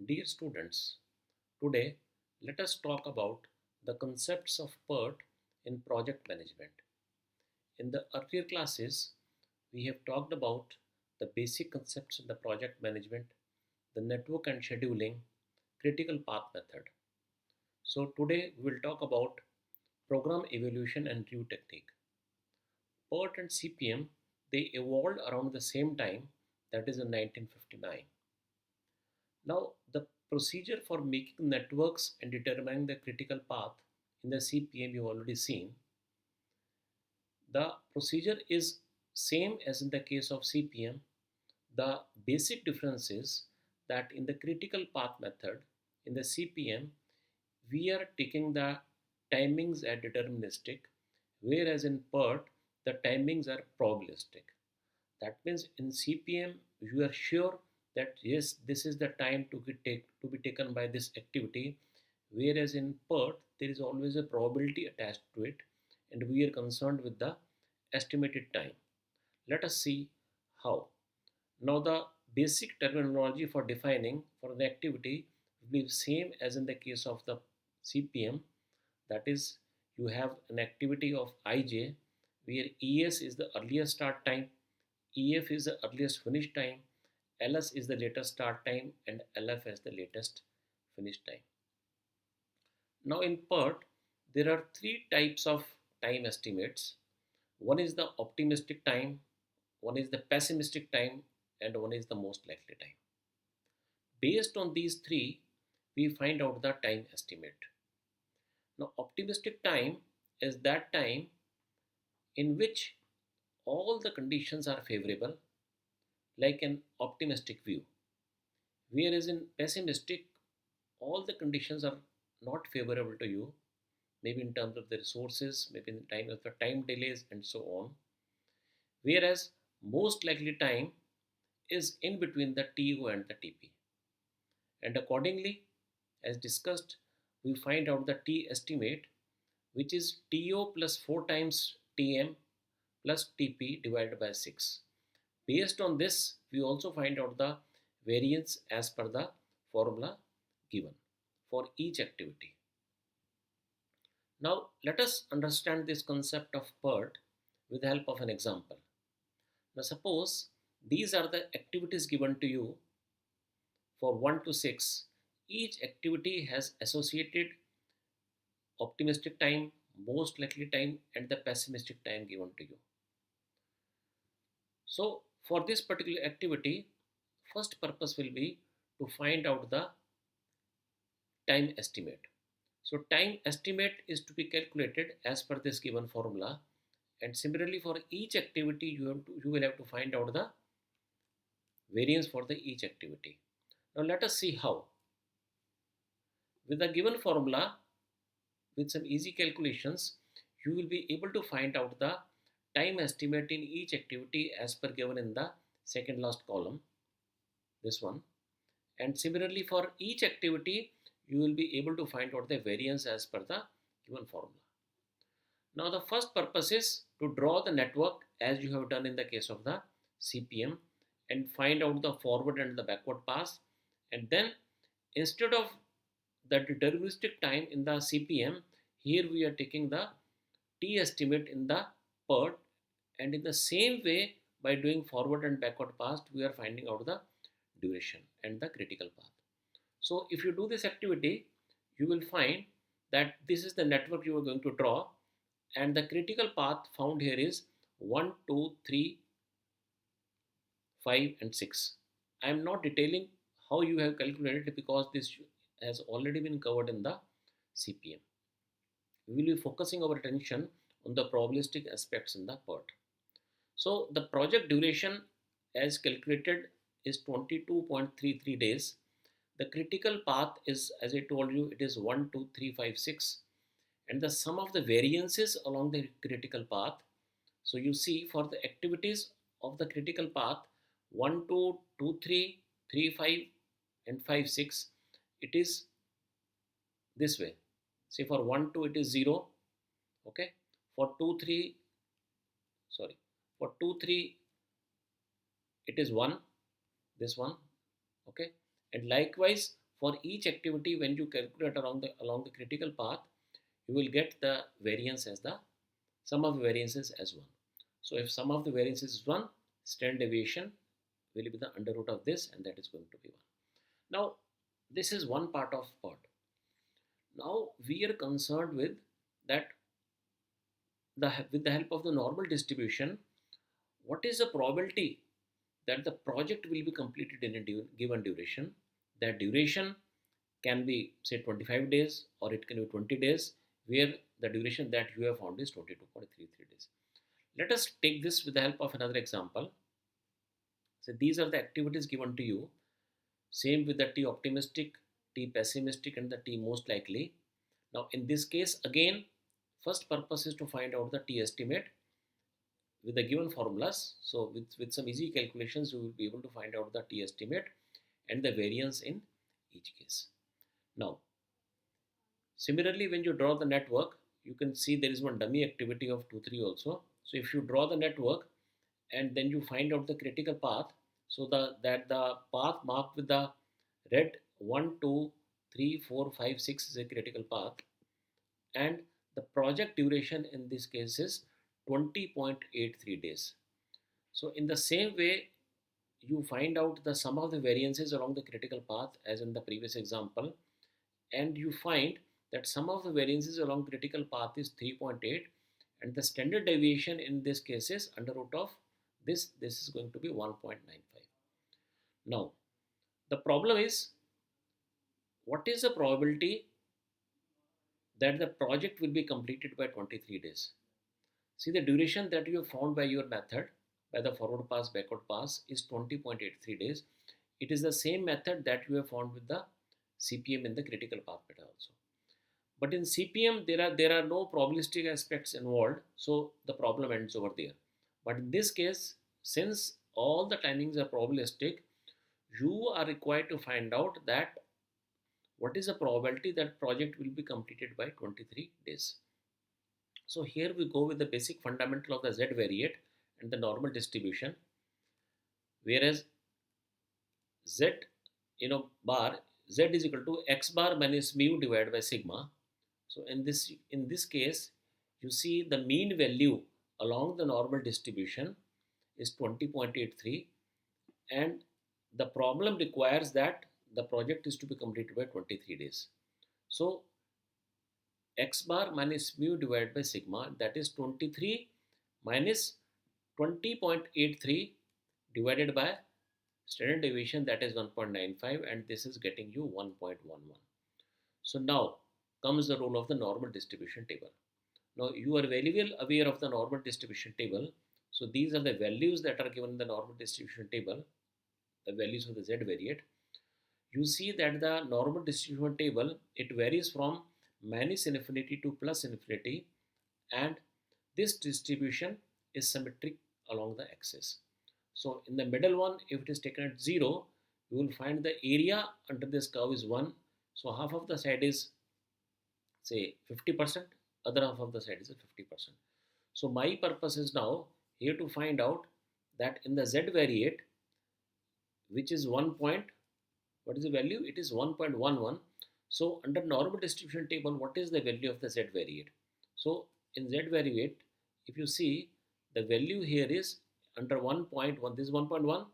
Dear students, today let us talk about the concepts of PERT in project management. In the earlier classes, we have talked about the basic concepts in the project management, the network and scheduling, critical path method. So today we will talk about program evaluation and review technique. PERT and CPM, they evolved around the same time, that is in 1959. Now, the procedure for making networks and determining the critical path in the CPM you've already seen. The procedure is same as in the case of CPM. The basic difference is that in the critical path method, in the CPM, we are taking the timings as deterministic, whereas in PERT, the timings are probabilistic. That means in CPM, you are sure that yes, this is the time to be taken by this activity, whereas in PERT, there is always a probability attached to it, and we are concerned with the estimated time. Let us see how. Now, the basic terminology for defining for the activity will be same as in the case of the CPM. That is, you have an activity of ij where es is the earliest start time, ef is the earliest finish time, ls is the latest start time, and lf is the latest finish time. Now in PERT, there are three types of time estimates. One is the optimistic time, one is the pessimistic time, and one is the most likely time. Based on these three, we find out the time estimate. Now optimistic time is that time in which all the conditions are favorable, like an optimistic view, whereas in pessimistic, all the conditions are not favorable to you, maybe in terms of the resources, maybe in time of the time delays, and so on. Whereas most likely time is in between the TO and the TP. And accordingly, as discussed, we find out the T estimate, which is TO plus 4 times TM plus TP divided by 6. Based on this, we also find out the variance as per the formula given for each activity. Now, let us understand this concept of PERT with the help of an example. Now, suppose these are the activities given to you for 1 to 6. Each activity has associated optimistic time, most likely time, and the pessimistic time given to you. So, for this particular activity, first purpose will be to find out the time estimate. So time estimate is to be calculated as per this given formula, and similarly for each activity you will have to find out the variance for the each activity. Now let us see how. With the given formula, with some easy calculations, you will be able to find out the time estimate in each activity as per given in the second last column, this one. And similarly for each activity, you will be able to find out the variance as per the given formula. Now the first purpose is to draw the network as you have done in the case of the CPM and find out the forward and the backward pass, and then instead of the deterministic time in the CPM, here we are taking the T estimate in the PERT, and in the same way by doing forward and backward pass we are finding out the duration and the critical path. So if you do this activity, you will find that this is the network you are going to draw, and the critical path found here is 1, 2, 3, 5 and 6. I am not detailing how you have calculated because this has already been covered in the CPM. We will be focusing our attention on the probabilistic aspects in the PERT. So the project duration as calculated is 22.33 days. The critical path is, as I told you, it is 1, 2, 3, 5, 6, and the sum of the variances along the critical path. So you see for the activities of the critical path 1, 2, 2, 3, 3, 5 and 5, 6, it is this way. Say for 1, 2 it is 0, okay. For 2, 3, sorry, for 2, 3 it is 1, this one, okay. And likewise For each activity, when you calculate along the critical path, you will get the variance as the sum of the variances as 1. So if sum of the variances is 1, standard deviation will be the under root of this, and that is going to be 1. Now this is one part of PERT. Now we are concerned with that with the help of the normal distribution, what is the probability that the project will be completed in a given duration. That duration can be say 25 days or it can be 20 days, where the duration that you have found is 22.33 days. Let us take this with the help of another example. So these are the activities given to you. Same with the T optimistic, T pessimistic, and the T most likely. Now in this case again, first purpose is to find out the T estimate with the given formulas. So with some easy calculations you will be able to find out the T estimate and the variance in each case. Now similarly, when you draw the network, you can see there is one dummy activity of 2 3 also. So if you draw the network and then you find out the critical path, so that the path marked with the red 1 2 3 4 5 6 is a critical path, and the project duration in this case is 20.83 days. So in the same way, you find out the sum of the variances along the critical path as in the previous example, and you find that sum of the variances along critical path is 3.8, and the standard deviation in this case is under root of this is going to be 1.95. Now the problem is, what is the probability that the project will be completed by 23 days? See, the duration that you have found by your method, by the forward pass, backward pass, is 20.83 days. It is the same method that you have found with the CPM in the critical path method also. But in CPM, there are no probabilistic aspects involved, so the problem ends over there. But in this case, since all the timings are probabilistic, you are required to find out that what is the probability that project will be completed by 23 days. So here we go with the basic fundamental of the Z variate and the normal distribution, whereas Z bar, Z is equal to x bar minus mu divided by sigma. So in this case, you see the mean value along the normal distribution is 20.83, and the problem requires that the project is to be completed by 23 days. So x bar minus mu divided by sigma, that is 23 minus 20.83 divided by standard deviation, that is 1.95, and this is getting you 1.11. So now comes the role of the normal distribution table. Now you are very well aware of the normal distribution table. So these are the values that are given in the normal distribution table, the values of the Z variate. You see that the normal distribution table, it varies from minus infinity to plus infinity, and this distribution is symmetric along the axis. So in the middle one, if it is taken at 0, you will find the area under this curve is 1. So half of the side is say 50%, other half of the side is 50%. So my purpose is now here to find out that in the Z variate, which is 1 point, what is the value? It is 1.11. So under normal distribution table, what is the value of the Z variate? So in Z variate, if you see, the value here is under 1.1, this is 1.1.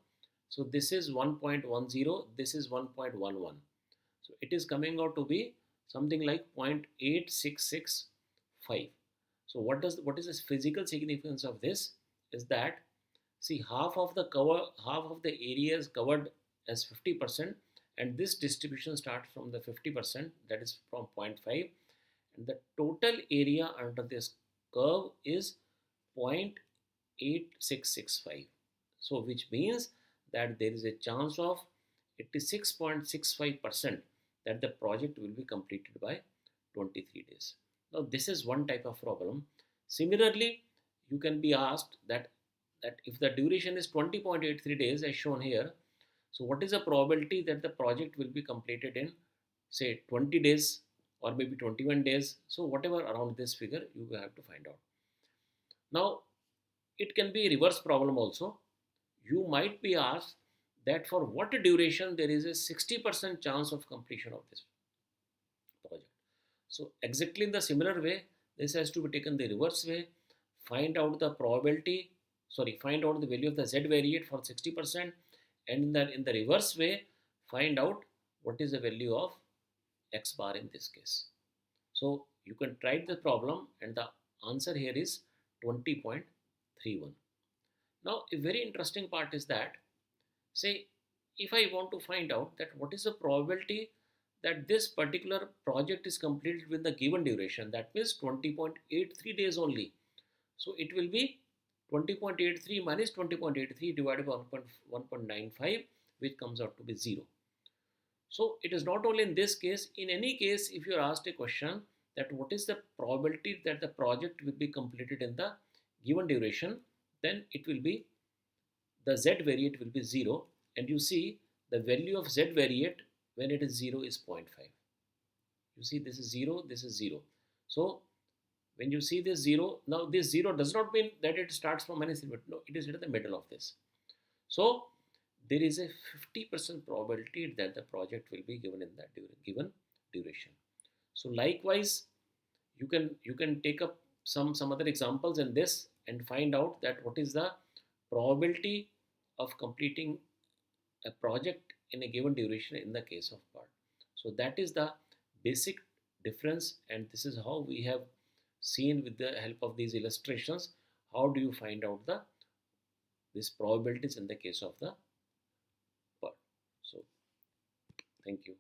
So this is 1.10, this is 1.11. So it is coming out to be something like 0.8665. So what is the physical significance of this? Is that, see, half of the area is covered as 50%, and this distribution starts from the 50%, that is from 0.5, and the total area under this curve is 0.8665. So which means that there is a chance of 86.65% that the project will be completed by 23 days. Now this is one type of problem. Similarly, you can be asked that if the duration is 20.83 days as shown here, so what is the probability that the project will be completed in say 20 days or maybe 21 days? So whatever around this figure, you will have to find out. Now it can be a reverse problem also. You might be asked that for what duration there is a 60% chance of completion of this project. So exactly in the similar way, this has to be taken the reverse way. Find out the probability, find out the value of the z variate for 60%, and in the reverse way, find out what is the value of x bar in this case. So you can try the problem, and the answer here is 20.31. Now a very interesting part is that, say, if I want to find out that what is the probability that this particular project is completed with the given duration, that means 20.83 days only. So it will be 20.83 minus 20.83 divided by 1.95, which comes out to be 0. So it is not only in this case, in any case, if you are asked a question that what is the probability that the project will be completed in the given duration, then it will be, the z variate will be 0, and you see the value of z variate when it is 0 is 0.5. You see this is 0, this is 0. So when you see this 0, now this 0 does not mean that it starts from minus infinity. No, it is at the middle of this. So there is a 50% probability that the project will be given in that given duration. So likewise, you can take up some other examples in this and find out that what is the probability of completing a project in a given duration in the case of PERT. So that is the basic difference, and this is how we have seen with the help of these illustrations how do you find out the these probabilities in the case of the PERT. So thank you.